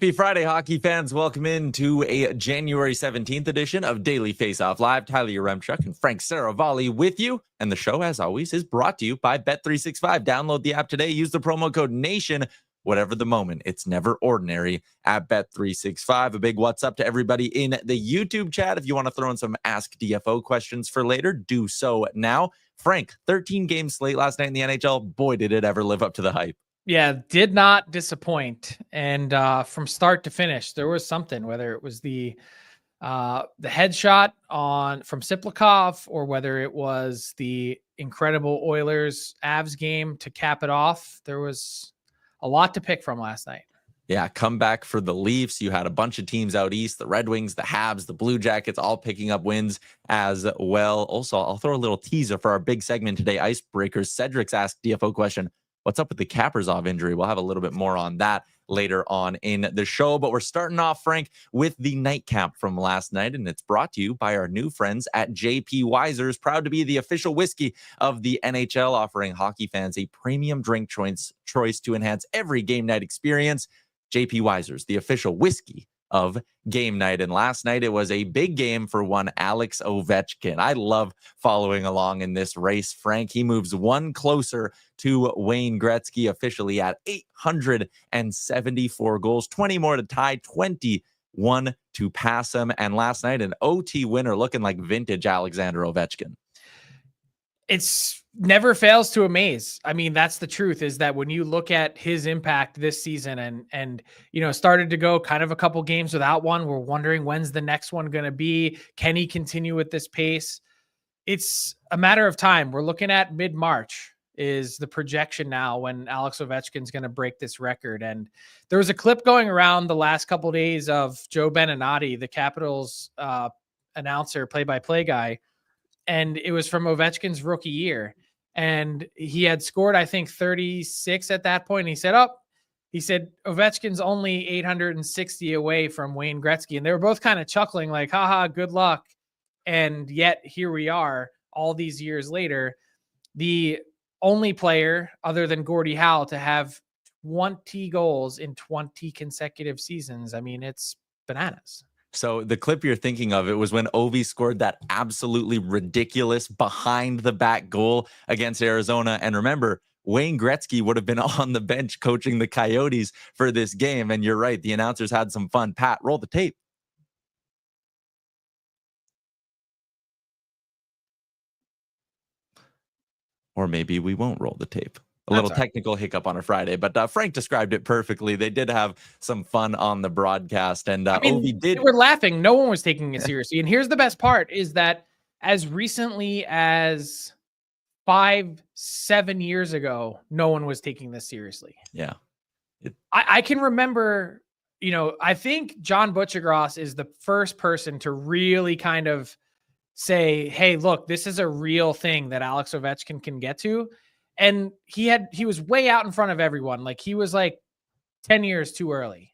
Happy Friday, hockey fans. Welcome into a January 17th edition of Daily Faceoff Live. Tyler Yaremchuk and Frank Saravalli with you. And the show, as always, is brought to you by Bet365. Download the app today. Use the promo code NATION. Whatever the moment, it's never ordinary at Bet365. A big what's up to everybody in the YouTube chat. If you want to throw in some Ask DFO questions for later, do so now. Frank, 13 game slate last night in the NHL. Boy, did it ever live up to the hype. Yeah, did not disappoint. And from start to finish, there was something, whether it was the headshot from Siplikov or whether it was the incredible Oilers Avs game to cap it off. There was a lot to pick from last night. Yeah, comeback for the Leafs. You had a bunch of teams out east, the Red Wings, the Habs, the Blue Jackets, all picking up wins as well. Also, I'll throw a little teaser for our big segment today, Icebreakers. Cedric's Ask DFO question. What's up with the Kaprizov injury? We'll have a little bit more on that later on in the show. But we're starting off, Frank, with the nightcap from last night. And it's brought to you by our new friends at JP Wiser's. Proud to be the official whiskey of the NHL, offering hockey fans a premium drink choice to enhance every game night experience. JP Wiser's, the official whiskey of game night. And last night, it was a big game for one Alex Ovechkin. I love following along in this race, Frank. He moves one closer to Wayne Gretzky, officially at 874 goals, 20 more to tie, 21 to pass him. And last night, an OT winner looking like vintage Alexander Ovechkin. It's never fails to amaze. I mean, that's the truth, is that when you look at his impact this season and started to go kind of a couple games without one, we're wondering when's the next one going to be? Can he continue with this pace? It's a matter of time. We're looking at mid-March is the projection now when Alex Ovechkin's going to break this record. And there was a clip going around the last couple of days of Joe Beninati, the Capitals announcer, play-by-play guy, and it was from Ovechkin's rookie year. And he had scored, I think, 36 at that point. And he said, Ovechkin's only 860 away from Wayne Gretzky. And they were both kind of chuckling like, haha, good luck. And yet here we are all these years later, the only player other than Gordie Howe to have 20 goals in 20 consecutive seasons. I mean, it's bananas. So the clip you're thinking of, it was when Ovi scored that absolutely ridiculous behind the back goal against Arizona. And remember, Wayne Gretzky would have been on the bench coaching the Coyotes for this game. And you're right, the announcers had some fun. Pat, roll the tape. Or maybe we won't roll the tape. A little technical hiccup on a Friday, but Frank described it perfectly. They did have some fun on the broadcast, and Ovi did. They were laughing. No one was taking it seriously. And here's the best part is that as recently as 5-7 years ago, no one was taking this seriously. Yeah. I can remember, I think John Butchergross is the first person to really kind of say, hey, look, this is a real thing that Alex Ovechkin can get to. And he was way out in front of everyone. Like he was like 10 years too early.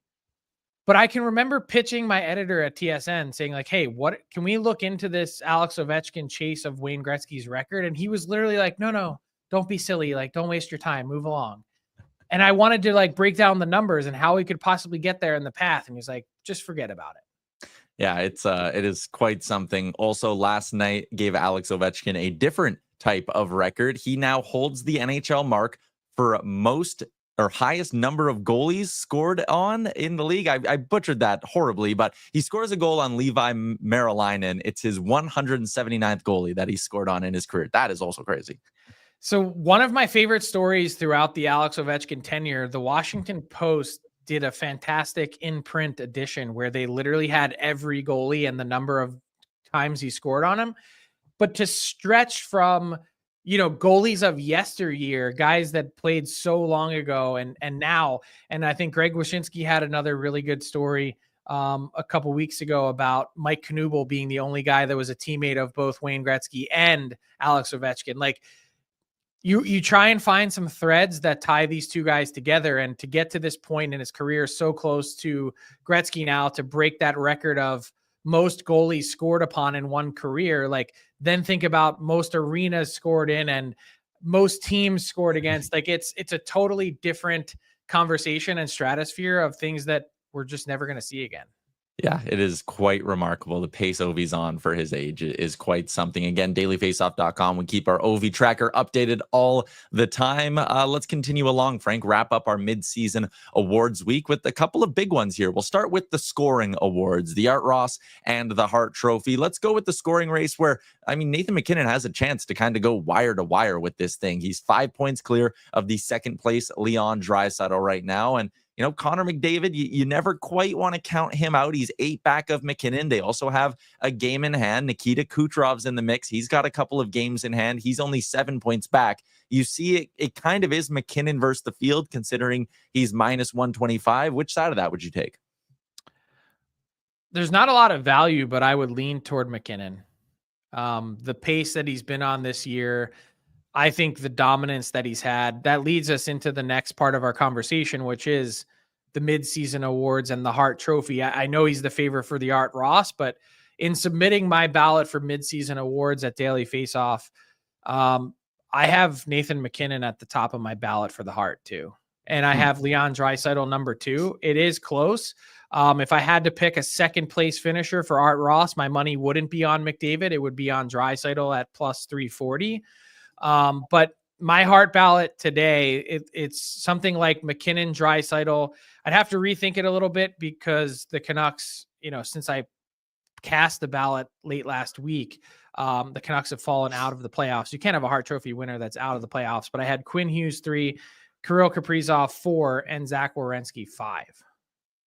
But I can remember pitching my editor at TSN saying like, hey, what can we look into this Alex Ovechkin chase of Wayne Gretzky's record? And he was literally like, no, don't be silly. Like, don't waste your time. Move along. And I wanted to like break down the numbers and how he could possibly get there in the path. And he's like, just forget about it. Yeah, it is quite something. Also, last night gave Alex Ovechkin a different type of record. He now holds the NHL mark for most or highest number of goalies scored on in the league. I butchered that horribly, but he scores a goal on Levi Marilainen. It's his 179th goalie that he scored on in his career. That is also crazy. So one of my favorite stories throughout the Alex Ovechkin tenure, the Washington Post did a fantastic in-print edition where they literally had every goalie and the number of times he scored on him. But to stretch from, goalies of yesteryear, guys that played so long ago and now, and I think Greg Wyshynski had another really good story a couple weeks ago about Mike Knuble being the only guy that was a teammate of both Wayne Gretzky and Alex Ovechkin. Like you try and find some threads that tie these two guys together, and to get to this point in his career, so close to Gretzky now to break that record of most goalies scored upon in one career. Like then think about most arenas scored in and most teams scored against. Like it's a totally different conversation and stratosphere of things that we're just never going to see again. Yeah, it is quite remarkable. The pace Ovi's on for his age is quite something. Again, dailyfaceoff.com. We keep our Ovi tracker updated all the time. Let's continue along, Frank. Wrap up our midseason awards week with a couple of big ones here. We'll start with the scoring awards, the Art Ross and the Hart Trophy. Let's go with the scoring race where, I mean, Nathan MacKinnon has a chance to kind of go wire to wire with this thing. He's 5 points clear of the second place Leon Draisaitl right now. And you know, Connor McDavid, you never quite want to count him out. He's 8 back of MacKinnon. They also have a game in hand. Nikita Kucherov's in the mix. He's got a couple of games in hand. He's only 7 points back. You see, it kind of is MacKinnon versus the field, considering he's minus 125. Which side of that would you take? There's not a lot of value, but I would lean toward MacKinnon. The pace that he's been on this year, I think the dominance that he's had, that leads us into the next part of our conversation, which is the midseason awards and the Hart Trophy. I know he's the favorite for the Art Ross, but in submitting my ballot for midseason awards at Daily Faceoff, I have Nathan MacKinnon at the top of my ballot for the Hart too. And I have Leon Draisaitl number 2. It is close. If I had to pick a second place finisher for Art Ross, my money wouldn't be on McDavid. It would be on Draisaitl at plus 340. But my Hart ballot today, it's something like MacKinnon, Draisaitl. I'd have to rethink it a little bit because the Canucks, you know, since I cast the ballot late last week, the Canucks have fallen out of the playoffs. You can't have a Hart Trophy winner that's out of the playoffs, but I had Quinn Hughes 3, Kirill Kaprizov 4, and Zach Werenski 5.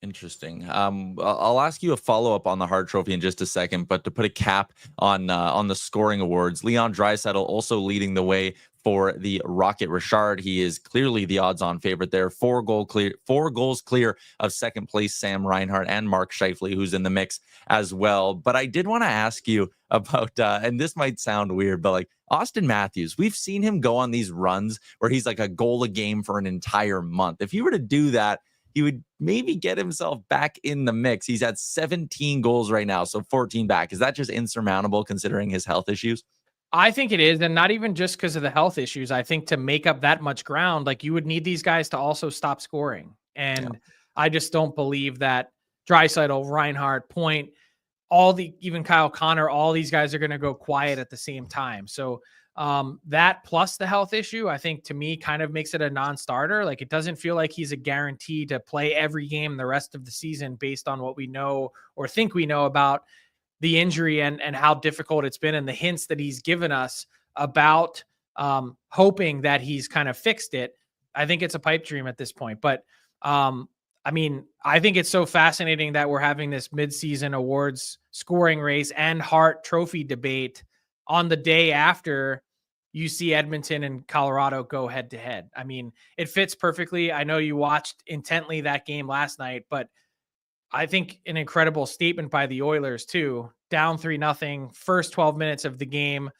Interesting. I'll ask you a follow-up on the Hart Trophy in just a second, but to put a cap on the scoring awards, Leon Draisaitl also leading the way for the Rocket Richard. He is clearly the odds-on favorite there. 4 goals clear of second place Sam Reinhart and Mark Scheifele, who's in the mix as well. But I did want to ask you about, and this might sound weird, but like Austin Matthews, we've seen him go on these runs where he's like a goal a game for an entire month. If you were to do that, he would maybe get himself back in the mix. He's at 17 goals right now, so 14 back. Is that just insurmountable considering his health issues? I think it is, and not even just because of the health issues. I think to make up that much ground, like you would need these guys to also stop scoring. And I just don't believe that Draisaitl, Reinhart, Point, even Kyle Connor, all these guys are going to go quiet at the same time. So that plus the health issue, I think to me kind of makes it a non-starter. Like it doesn't feel like he's a guarantee to play every game the rest of the season based on what we know or think we know about the injury and how difficult it's been and the hints that he's given us about hoping that he's kind of fixed it. I think it's a pipe dream at this point. But I mean, I think it's so fascinating that we're having this midseason awards scoring race and Hart Trophy debate on the day after you see Edmonton and Colorado go head to head. I mean, it fits perfectly. I know you watched intently that game last night, but I think an incredible statement by the Oilers too. Down 3-0, first 12 minutes of the game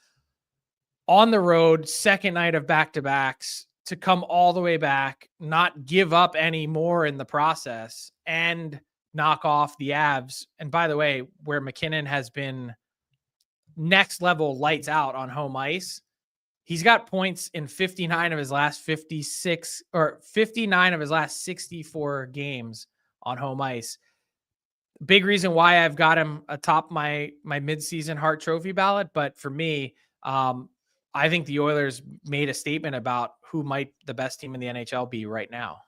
on the road, second night of back-to-backs to come all the way back, not give up any more in the process and knock off the Avs. And by the way, where MacKinnon has been next level lights out on home ice, he's got points in 59 of his last 56 or 59 of his last 64 games on home ice. Big reason why I've got him atop my midseason Hart Trophy ballot. But for me, I think the Oilers made a statement about who might the best team in the NHL be right now.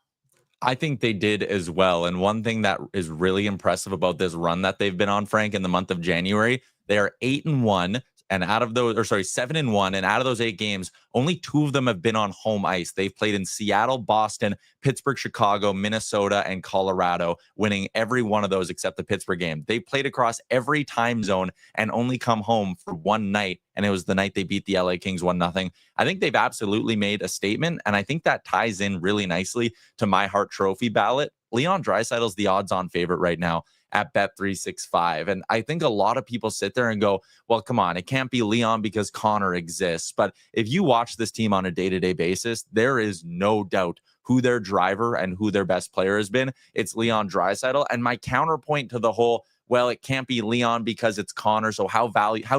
I think they did as well. And one thing that is really impressive about this run that they've been on, Frank, in the month of January, they are 8-1. And out of those, 7-1, and out of those 8 games, only 2 of them have been on home ice. They've played in Seattle, Boston, Pittsburgh, Chicago, Minnesota, and Colorado, winning every one of those except the Pittsburgh game. They played across every time zone and only come home for one night, and it was the night they beat the LA Kings 1-0. I think they've absolutely made a statement, and I think that ties in really nicely to my Hart Trophy ballot. Leon Draisaitl is the odds-on favorite right now at Bet365. And I think a lot of people sit there and go, well, come on, it can't be Leon because Connor exists. But if you watch this team on a day-to-day basis, there is no doubt who their driver and who their best player has been. It's Leon Draisaitl. And my counterpoint to the whole, well, it can't be Leon because it's Connor, so how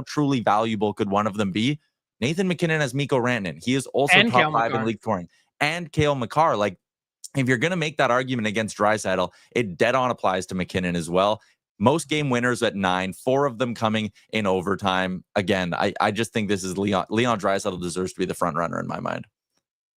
truly valuable could one of them be? Nathan MacKinnon has Mikko Rantanen. He is also top 5 in league scoring. And Cale Makar. Like, if you're going to make that argument against Draisaitl, it dead on applies to MacKinnon as well. Most game winners at 9, 4 of them coming in overtime. Again, I just think this is Leon Draisaitl deserves to be the front runner in my mind.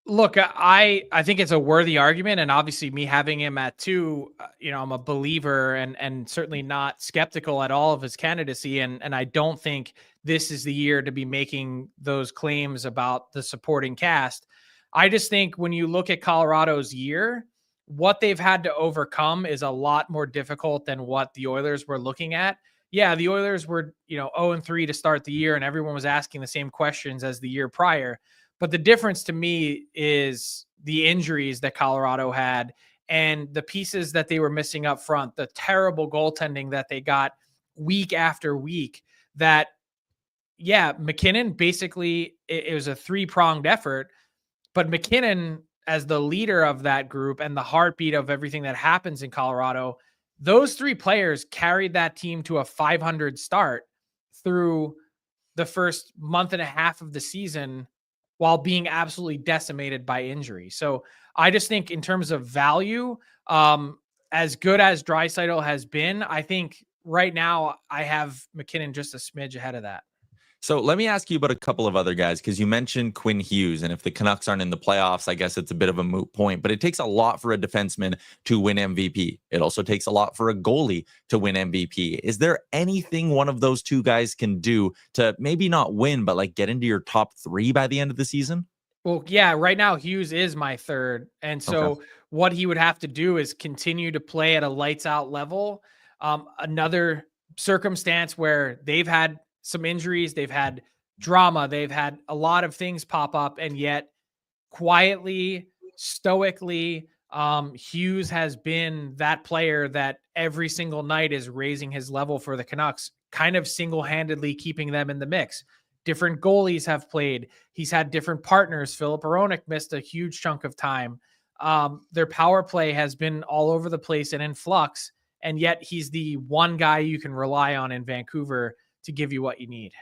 Look, I think it's a worthy argument, and obviously me having him at 2, I'm a believer and certainly not skeptical at all of his candidacy, and I don't think this is the year to be making those claims about the supporting cast. I just think when you look at Colorado's year, what they've had to overcome is a lot more difficult than what the Oilers were looking at. Yeah, the Oilers were, 0-3 to start the year, and everyone was asking the same questions as the year prior. But the difference to me is the injuries that Colorado had and the pieces that they were missing up front, the terrible goaltending that they got week after week. That, yeah, MacKinnon basically, it was a 3-pronged effort, but MacKinnon, as the leader of that group and the heartbeat of everything that happens in Colorado, those 3 players carried that team to a 500 start through the first month and a half of the season while being absolutely decimated by injury. So I just think in terms of value, as good as Draisaitl has been, I think right now I have MacKinnon just a smidge ahead of that. So let me ask you about a couple of other guys, because you mentioned Quinn Hughes, and if the Canucks aren't in the playoffs, I guess it's a bit of a moot point, but it takes a lot for a defenseman to win MVP. It also takes a lot for a goalie to win MVP. Is there anything one of those 2 guys can do to maybe not win, but like get into your top 3 by the end of the season? Well, yeah, right now Hughes is my 3rd. And so what he would have to do is continue to play at a lights out level. Another circumstance where they've had some injuries, they've had drama, they've had a lot of things pop up, and yet quietly, stoically, Hughes has been that player that every single night is raising his level for the Canucks, kind of single-handedly keeping them in the mix. Different goalies have played. He's had different partners. Filip Hronek missed a huge chunk of time. Their power play has been all over the place and in flux, and yet he's the one guy you can rely on in Vancouver to give you what you need.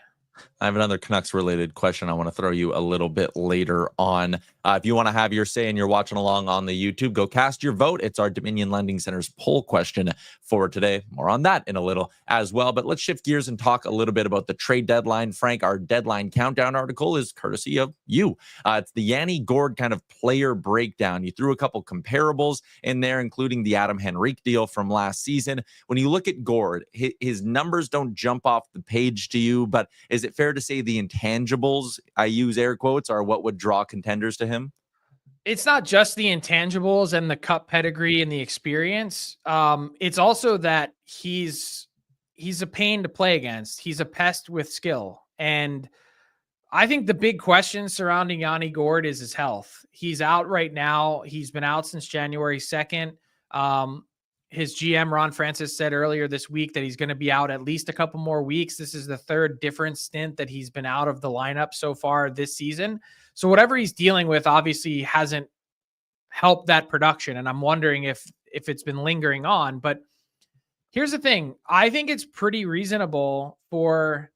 I have another Canucks related question I want to throw you a little bit later on. If you want to have your say and you're watching along on the YouTube, go cast your vote. It's our Dominion Lending Center's poll question for today. More on that in a little as well. But let's shift gears and talk a little bit about the trade deadline. Frank, our deadline countdown article is courtesy of you. It's the Yanni Gourde kind of player breakdown. You threw a couple comparables in there, including the Adam Henrique deal from last season. When you look at Gourde, his numbers don't jump off the page to you, but is it fair to say the intangibles, I use air quotes, are what would draw contenders to him? It's not just the intangibles and the cup pedigree and the experience. It's also that he's a pain to play against. He's a pest with skill. And I think the big question surrounding Yanni Gourde is his health. He's out right now. He's been out since January 2nd. His GM, Ron Francis, said earlier this week that he's going to be out at least a couple more weeks. This is the 3rd different stint that he's been out of the lineup so far this season. So whatever he's dealing with obviously hasn't helped that production. And I'm wondering if it's been lingering on. But here's the thing. I think it's pretty reasonable for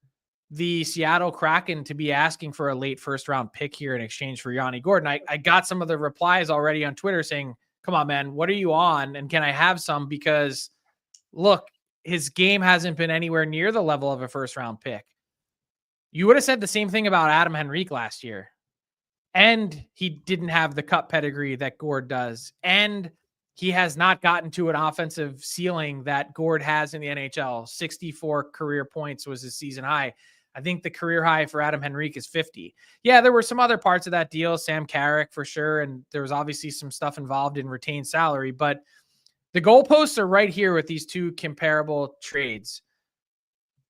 the Seattle Kraken to be asking for a late first-round pick here in exchange for Yanni Gourde. And I got some of the replies already on Twitter saying, come on, man, what are you on? And can I have some? Because look, his game hasn't been anywhere near the level of a first-round pick. You would have said the same thing about Adam Henrique last year. And he didn't have the cup pedigree that Gourde does. And he has not gotten to an offensive ceiling that Gourde has in the NHL. 64 career points was his season high. I think the career high for Adam Henrique is 50. Yeah, there were some other parts of that deal, Sam Carrick for sure, and there was obviously some stuff involved in retained salary, but the goalposts are right here with these 2 comparable trades.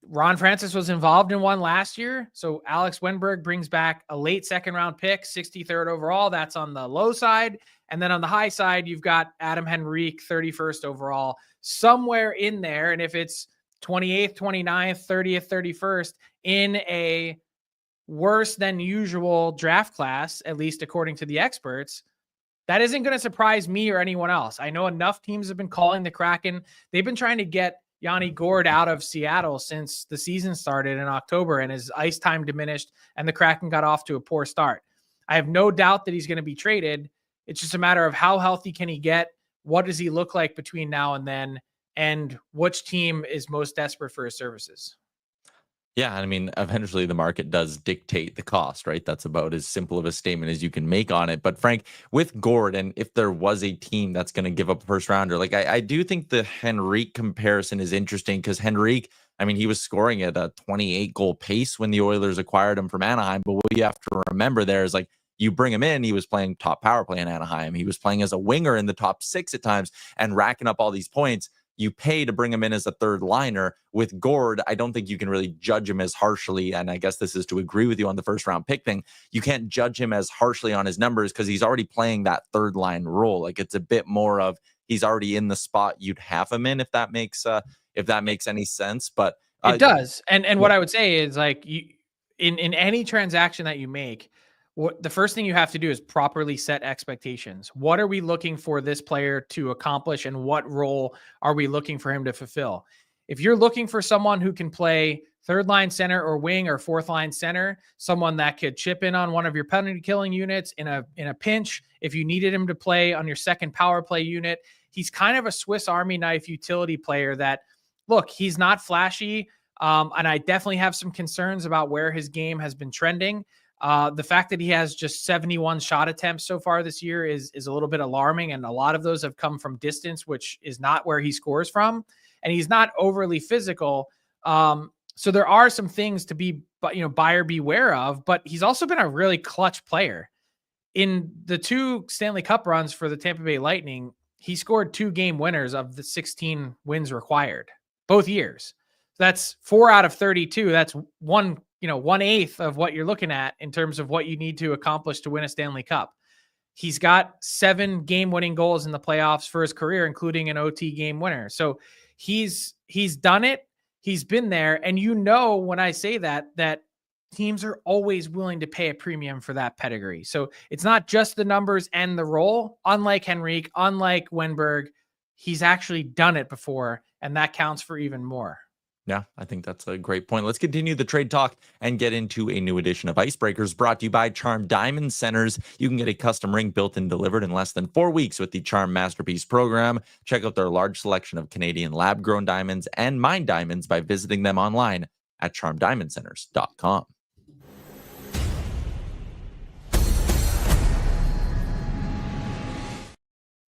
Ron Francis was involved in one last year, so Alex Wenberg brings back a late 2nd-round pick, 63rd overall. That's on the low side, and then on the high side, you've got Adam Henrique, 31st overall, somewhere in there, and if it's 28th, 29th, 30th, 31st in a worse than usual draft class, at least according to the experts, that isn't going to surprise me or anyone else. I know enough teams have been calling the Kraken. They've been trying to get Yanni Gourde out of Seattle since the season started in October and his ice time diminished and the Kraken got off to a poor start. I have no doubt that he's going to be traded. It's just a matter of how healthy can he get? What does he look like between now and then? And which team is most desperate for his services? Yeah, I mean, eventually the market does dictate the cost, right? That's about as simple of a statement as you can make on it. But Frank, with Gourde, and if there was a team that's going to give up a first rounder, like I do think the Henrique comparison is interesting because Henrique, I mean, he was scoring at a 28 goal pace when the Oilers acquired him from Anaheim. But what you have to remember there is like, you bring him in, he was playing top power play in Anaheim. He was playing as a winger in the top six at times and racking up all these points. You pay to bring him in as a third liner. With Gourde, I don't think you can really judge him as harshly. And I guess this is to agree with you on the first round pick thing. You can't judge him as harshly on his numbers because he's already playing that third line role. Like it's a bit more of he's already in the spot you'd have him in, if that makes any sense. But it does. And what I would say is like in any transaction that you make, what the first thing you have to do is properly set expectations. What are we looking for this player to accomplish and what role are we looking for him to fulfill? If you're looking for someone who can play third line center or wing or fourth line center, someone that could chip in on one of your penalty killing units in a pinch, if you needed him to play on your second power play unit, he's kind of a Swiss Army knife utility player that, look, he's not flashy. And I definitely have some concerns about where his game has been trending. The fact that he has just 71 shot attempts so far this year is a little bit alarming. And a lot of those have come from distance, which is not where he scores from. And he's not overly physical. So there are some things to be, buyer beware of, but he's also been a really clutch player. In the 2 Stanley Cup runs for the Tampa Bay Lightning, he scored 2 game winners of the 16 wins required both years. So that's 4 out of 32. That's 1/8 of what you're looking at in terms of what you need to accomplish to win a Stanley Cup. He's got 7 game-winning goals in the playoffs for his career, including an OT game winner. So he's done it. He's been there. And when I say that teams are always willing to pay a premium for that pedigree. So it's not just the numbers and the role. Unlike Henrique, unlike Wenberg, he's actually done it before, and that counts for even more. Yeah, I think that's a great point. Let's continue the trade talk and get into a new edition of Icebreakers brought to you by Charm Diamond Centers. You can get a custom ring built and delivered in less than 4 weeks with the Charm Masterpiece program. Check out their large selection of Canadian lab-grown diamonds and mined diamonds by visiting them online at charmdiamondcenters.com.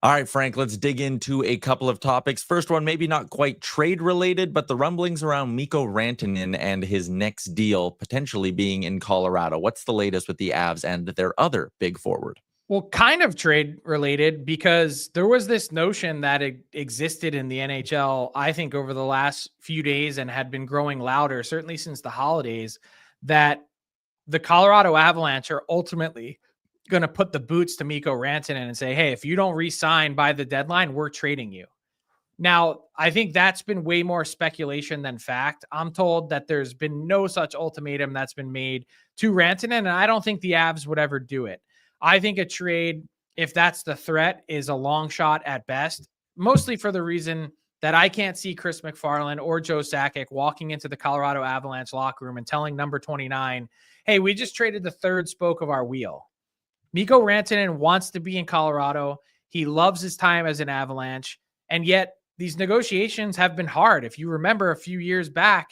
All right, Frank, let's dig into a couple of topics. First one, maybe not quite trade related, but the rumblings around Mikko Rantanen and his next deal potentially being in Colorado. What's the latest with the Avs and their other big forward? Well, kind of trade related, because there was this notion that it existed in the NHL, I think, over the last few days and had been growing louder, certainly since the holidays, that the Colorado Avalanche are ultimately going to put the boots to Mikko Rantanen and say, hey, if you don't re-sign by the deadline, we're trading you. Now, I think that's been way more speculation than fact. I'm told that there's been no such ultimatum that's been made to Rantanen, and I don't think the Avs would ever do it. I think a trade, if that's the threat, is a long shot at best, mostly for the reason that I can't see Chris McFarland or Joe Sakic walking into the Colorado Avalanche locker room and telling number 29, hey, we just traded the third spoke of our wheel. Mikko Rantanen wants to be in Colorado. He loves his time as an Avalanche. And yet these negotiations have been hard. If you remember a few years back,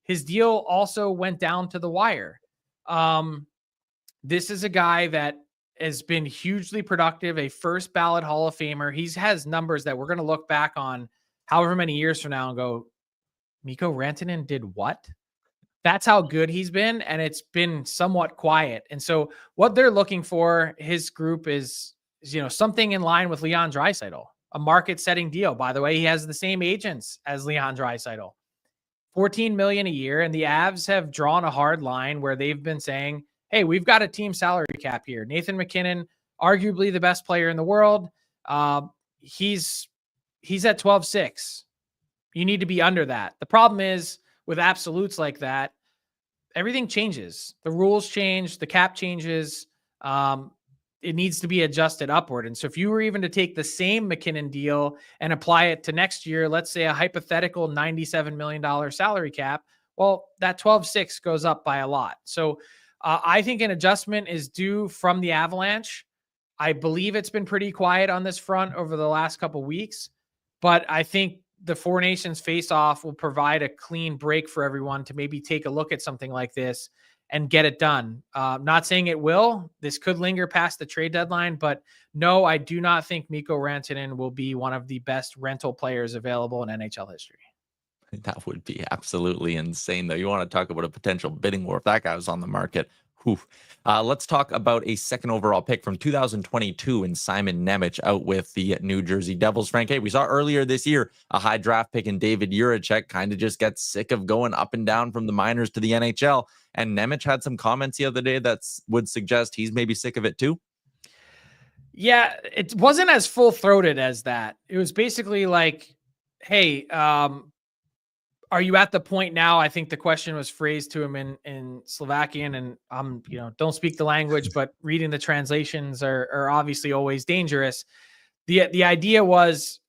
his deal also went down to the wire. This is a guy that has been hugely productive, a first ballot Hall of Famer. He has numbers that we're going to look back on however many years from now and go, Mikko Rantanen did what? That's how good he's been, and it's been somewhat quiet. And so what they're looking for, his group is something in line with Leon Draisaitl, a market-setting deal. By the way, he has the same agents as Leon Draisaitl, $14 million a year, and the Avs have drawn a hard line where they've been saying, hey, we've got a team salary cap here. Nathan MacKinnon, arguably the best player in the world. He's at 12.6. You need to be under that. The problem is with absolutes like that, everything changes. The rules change, the cap changes. It needs to be adjusted upward. And so if you were even to take the same MacKinnon deal and apply it to next year, let's say a hypothetical $97 million salary cap, well, that 12.6 goes up by a lot. So I think an adjustment is due from the Avalanche. I believe it's been pretty quiet on this front over the last couple weeks, but I think the Four Nations face-off will provide a clean break for everyone to maybe take a look at something like this and get it done. Not saying it will. This could linger past the trade deadline, but no, I do not think Mikko Rantanen will be one of the best rental players available in NHL history. That would be absolutely insane, though. You want to talk about a potential bidding war if that guy was on the market. Whew. Let's talk about a second overall pick from 2022 in Simon Nemec out with the New Jersey Devils. Frank, hey, we saw earlier this year a high draft pick in David Jiricek kind of just gets sick of going up and down from the minors to the NHL. And Nemec had some comments the other day that would suggest he's maybe sick of it too. Yeah, it wasn't as full-throated as that. It was basically like, hey, are you at the point now? I think the question was phrased to him in Slovakian, and I'm, don't speak the language, but reading the translations are obviously always dangerous. The idea was,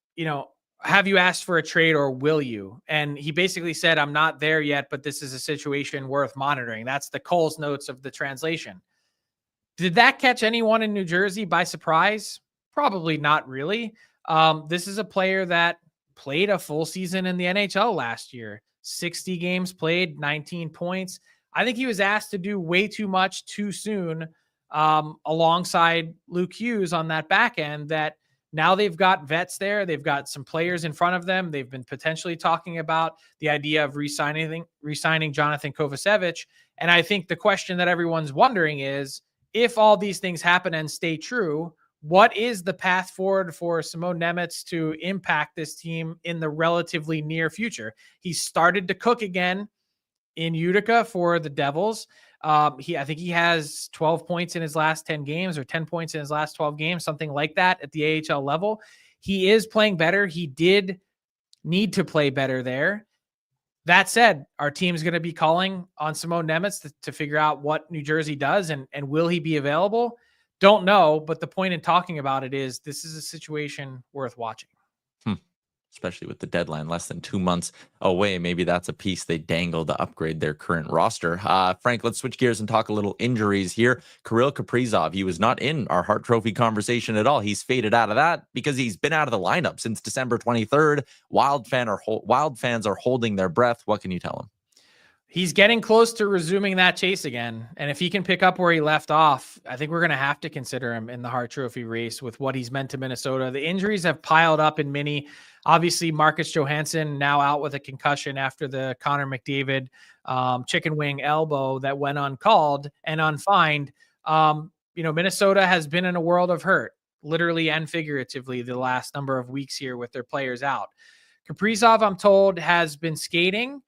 have you asked for a trade or will you? And he basically said, I'm not there yet, but this is a situation worth monitoring. That's the Cole's notes of the translation. Did that catch anyone in New Jersey by surprise? Probably not really. This is a player that played a full season in the NHL last year, 60 games played, 19 points. I think he was asked to do way too much too soon alongside Luke Hughes on that back end that now they've got vets there. They've got some players in front of them. They've been potentially talking about the idea of re-signing Jonathan Kovacevic. And I think the question that everyone's wondering is, if all these things happen and stay true, what is the path forward for Simon Nemec to impact this team in the relatively near future? He started to cook again in Utica for the Devils. I think he has 12 points in his last 10 games or 10 points in his last 12 games, something like that at the AHL level. He is playing better. He did need to play better there. That said, our team's going to be calling on Simon Nemec to figure out what New Jersey does and will he be available? Don't know, but the point in talking about it is this is a situation worth watching. Especially with the deadline less than 2 months away. Maybe that's a piece they dangle to upgrade their current roster. Frank, let's switch gears and talk a little injuries here. Kirill Kaprizov, he was not in our Hart Trophy conversation at all. He's faded out of that because he's been out of the lineup since December 23rd. Wild fans are holding their breath. What can you tell him? He's getting close to resuming that chase again. And if he can pick up where he left off, I think we're going to have to consider him in the Hart Trophy race with what he's meant to Minnesota. The injuries have piled up in many. Obviously, Marcus Johansson now out with a concussion after the Connor McDavid chicken wing elbow that went uncalled and unfined. Minnesota has been in a world of hurt, literally and figuratively, the last number of weeks here with their players out. Kaprizov, I'm told, has been skating.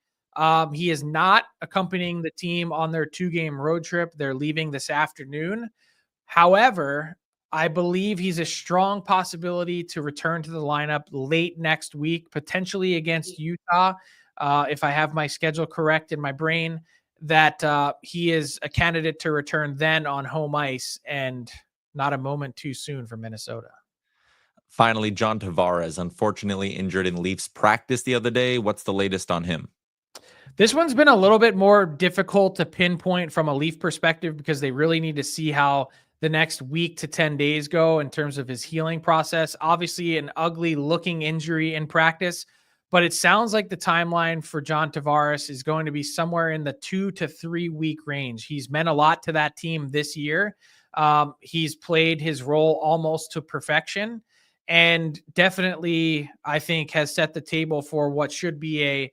He is not accompanying the team on their 2-game road trip. They're leaving this afternoon. However, I believe he's a strong possibility to return to the lineup late next week, potentially against Utah. If I have my schedule correct in my brain, that he is a candidate to return then on home ice and not a moment too soon for Minnesota. Finally, John Tavares, unfortunately injured in Leafs practice the other day. What's the latest on him? This one's been a little bit more difficult to pinpoint from a Leaf perspective because they really need to see how the next week to 10 days go in terms of his healing process. Obviously, an ugly looking injury in practice, but it sounds like the timeline for John Tavares is going to be somewhere in the 2 to 3 week range. He's meant a lot to that team this year. He's played his role almost to perfection and definitely, I think, has set the table for what should be a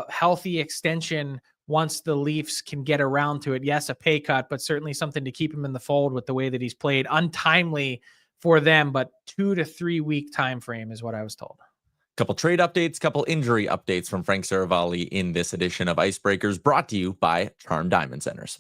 healthy extension once the Leafs can get around to it. Yes, a pay cut, but certainly something to keep him in the fold with the way that he's played. Untimely for them, but 2 to 3 week time frame is what I was told. Couple trade updates, couple injury updates from Frank Saravalli in this edition of Icebreakers, brought to you by Charm Diamond Centers.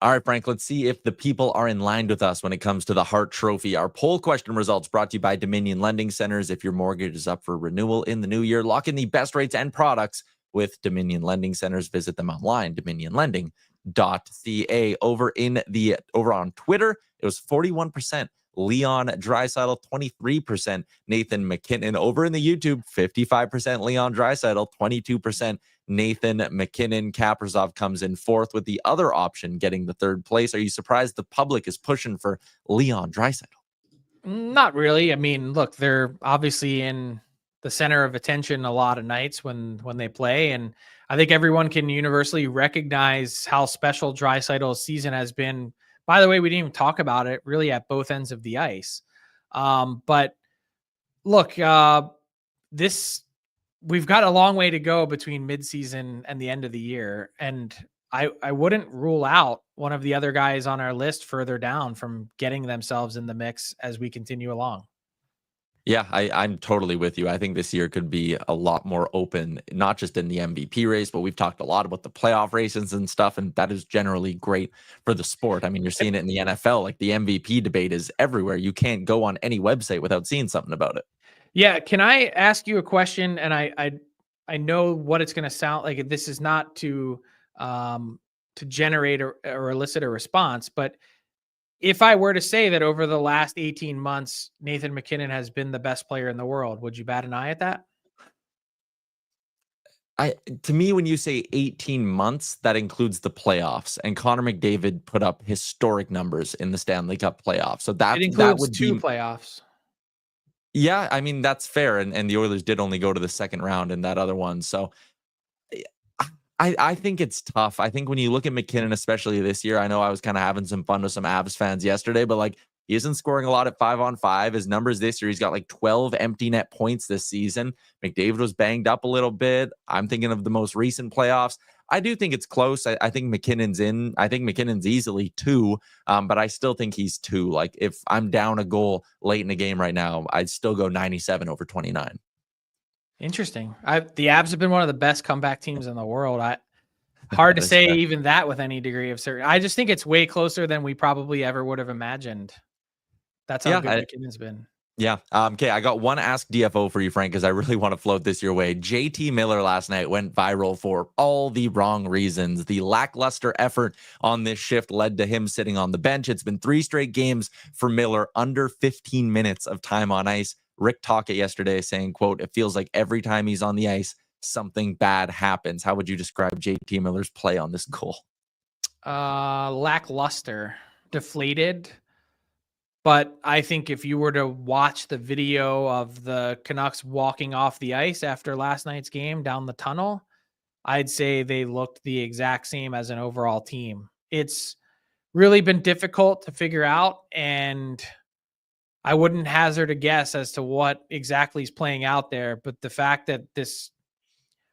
All right, Frank, let's see if the people are in line with us when it comes to the Hart Trophy. Our poll question results brought to you by Dominion Lending Centers. If your mortgage is up for renewal in the new year, lock in the best rates and products with Dominion Lending Centers. Visit them online, dominionlending.ca. Over on Twitter, it was 41% Leon Draisaitl, 23%. Nathan MacKinnon. Over in the YouTube, 55% Leon Draisaitl, 22% Nathan MacKinnon. Kaprizov comes in fourth, with the other option getting the third place. Are you surprised the public is pushing for Leon Draisaitl? Not really. I mean, look, they're obviously in the center of attention a lot of nights when they play, and I think everyone can universally recognize how special Draisaitl's season has been. By the way, we didn't even talk about it really at both ends of the ice. But look, this we've got a long way to go between midseason and the end of the year, and I wouldn't rule out one of the other guys on our list further down from getting themselves in the mix as we continue along. Yeah, I'm totally with you. I think this year could be a lot more open, not just in the MVP race, but we've talked a lot about the playoff races and stuff, and that is generally great for the sport. I mean, you're seeing it in the NFL, like the MVP debate is everywhere. You can't go on any website without seeing something about it. Yeah, can I ask you a question? And I know what it's going to sound like. This is not to generate or elicit a response, but if I were to say that over the last 18 months, Nathan MacKinnon has been the best player in the world, would you bat an eye at that? To me, when you say 18 months, that includes the playoffs. And Connor McDavid put up historic numbers in the Stanley Cup playoffs. So It that includes would two be, playoffs. yeah, I mean, that's fair. And the Oilers did only go to the second round in that other one. So I think it's tough. I think when you look at MacKinnon, especially this year, I know I was kind of having some fun with some Avs fans yesterday, but like he isn't scoring a lot at 5-on-5. His numbers this year, he's got like 12 empty net points this season. McDavid was banged up a little bit. I'm thinking of the most recent playoffs. I do think it's close. I think MacKinnon's in. I think MacKinnon's easily two, but I still think he's two. Like if I'm down a goal late in the game right now, I'd still go 97 over 29. Interesting. The Avs have been one of the best comeback teams in the world. Hard to say fair. even that with any degree of certainty. I just think it's way closer than we probably ever would have imagined. That's how good MacKinnon's been. Yeah. Okay. I got one Ask DFO for you, Frank, because I really want to float this your way. JT Miller last night went viral for all the wrong reasons. The lackluster effort on this shift led to him sitting on the bench. It's been 3 straight games for Miller under 15 minutes of time on ice. Rick Tocchet yesterday saying, quote, "It feels like every time he's on the ice, something bad happens." How would you describe JT Miller's play on this goal? Lackluster, deflated. But I think if you were to watch the video of the Canucks walking off the ice after last night's game down the tunnel, I'd say they looked the exact same as an overall team. It's really been difficult to figure out, and I wouldn't hazard a guess as to what exactly is playing out there. But the fact that this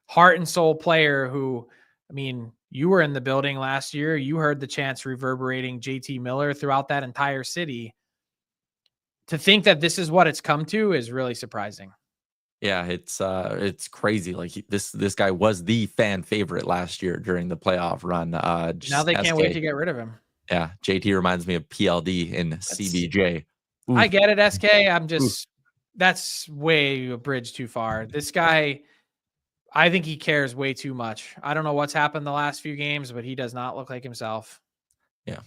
heart and soul player who, I mean, you were in the building last year, you heard the chants reverberating JT Miller throughout that entire city. To think that this is what it's come to is really surprising. Yeah, it's crazy. Like this guy was the fan favorite last year during the playoff run. Now they can't wait to get rid of him. Yeah, JT reminds me of PLD in CBJ. Oof. I get it, SK. That's way a bridge too far. This guy, I think he cares way too much. I don't know what's happened the last few games, but he does not look like himself. Yeah.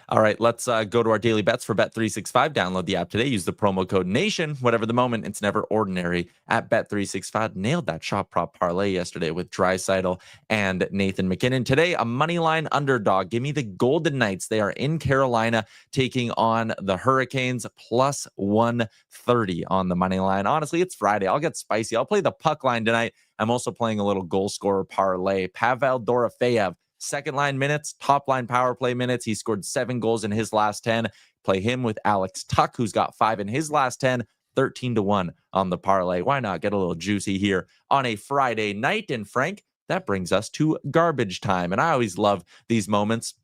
All right, let's go to our daily bets for Bet365. Download the app today. Use the promo code NATION. Whatever the moment, it's never ordinary at Bet365. Nailed that shot prop parlay yesterday with Draisaitl and Nathan MacKinnon. Today, a moneyline underdog. Give me the Golden Knights. They are in Carolina taking on the Hurricanes, plus 130 on the money line. Honestly, it's Friday. I'll get spicy. I'll play the puck line tonight. I'm also playing a little goal scorer parlay. Pavel Dorofeyev. Second line minutes, top line power play minutes. He scored 7 goals in his last 10. Play him with Alex Tuck, who's got 5 in his last 10, 13-1 on the parlay. Why not get a little juicy here on a Friday night? And Frank, that brings us to garbage time. And I always love these moments.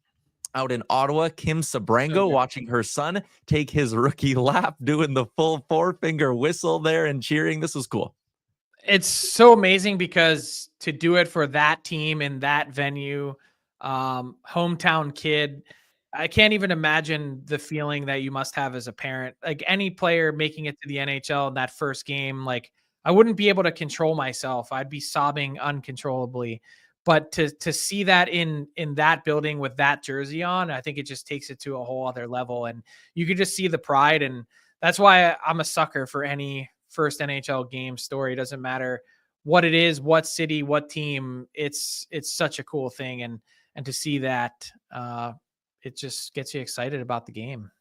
Out in Ottawa, Kim Sabrango watching her son take his rookie lap, doing the full 4-finger whistle there and cheering. This was cool. It's so amazing because to do it for that team in that venue, hometown kid, I can't even imagine the feeling that you must have as a parent. Like any player making it to the NHL in that first game, like I wouldn't be able to control myself. I'd be sobbing uncontrollably. But to see that in that building with that jersey on, I think it just takes it to a whole other level. And you can just see the pride. And that's why I'm a sucker for any first NHL game story. It doesn't matter what it is, what city, what team. It's such a cool thing. And to see that, it just gets you excited about the game.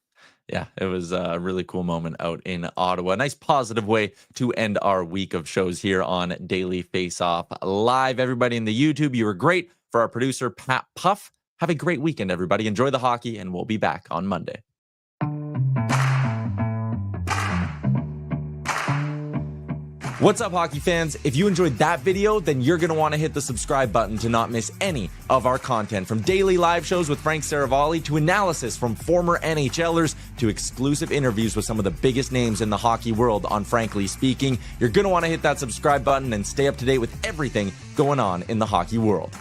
Yeah, it was a really cool moment out in Ottawa. A nice positive way to end our week of shows here on Daily Faceoff Live. Everybody in the YouTube, you were great. For our producer, Pat Puff, have a great weekend, everybody. Enjoy the hockey, and we'll be back on Monday. What's up, hockey fans? If you enjoyed that video, then you're going to want to hit the subscribe button to not miss any of our content. From daily live shows with Frank Saravalli to analysis from former NHLers to exclusive interviews with some of the biggest names in the hockey world on Frankly Speaking. You're going to want to hit that subscribe button and stay up to date with everything going on in the hockey world.